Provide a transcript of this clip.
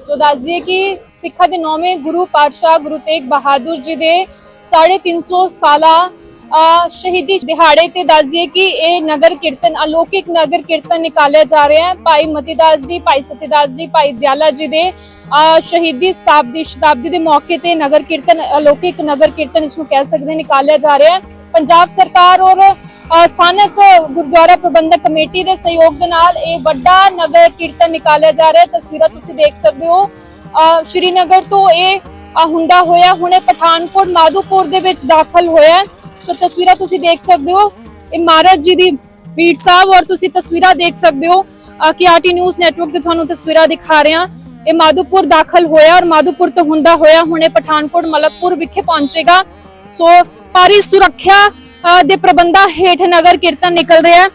सो दस दिए कि सिखा के 9वें गुरु पातशाह गुरु तेग बहादुर जी के 350 साला शहीदी दिहाड़े ते दस दिए कि ये नगर कीर्तन अलौकिक नगर कीर्तन निकालिया जा रहा है। भाई मतीदास जी, भाई सतीदास जी, भाई दयाला जी दे शहीदी शताब्दी के मौके ते नगर कीर्तन अलौकिक नगर कीर्तन इसको कह सकते हैं निकालिया जा रहा है। पंजाब सरकार और स्थानक गुरुद्वारा प्रबंधक कमेटी के सहयोग के नाल ये बड़ा नगर कीर्तन निकालिया जा रहा है। तस्वीरां तुसीं देख सकते हो श्रीनगर तो ये हुंदा होया हुणे पठानकोट माधोपुर दे विच दाखल होया। सो तस्वीरां तुसीं देख सकते हो इमारत जी दी भीड़ साहब और तुसीं तस्वीरां देख सकते हो कि आरटी न्यूज़ नेटवर्क ते तुहानूं तस्वीरां दिखा रहे हैं। ये माधोपुर दाखल होया और माधोपुर तो हुंदा होया हुणे पठानकोट मलकपुर विखे पहुंचेगा। सो भारी सुरक्षा दे प्रबंधां हेठ नगर कीर्तन निकल रहा है।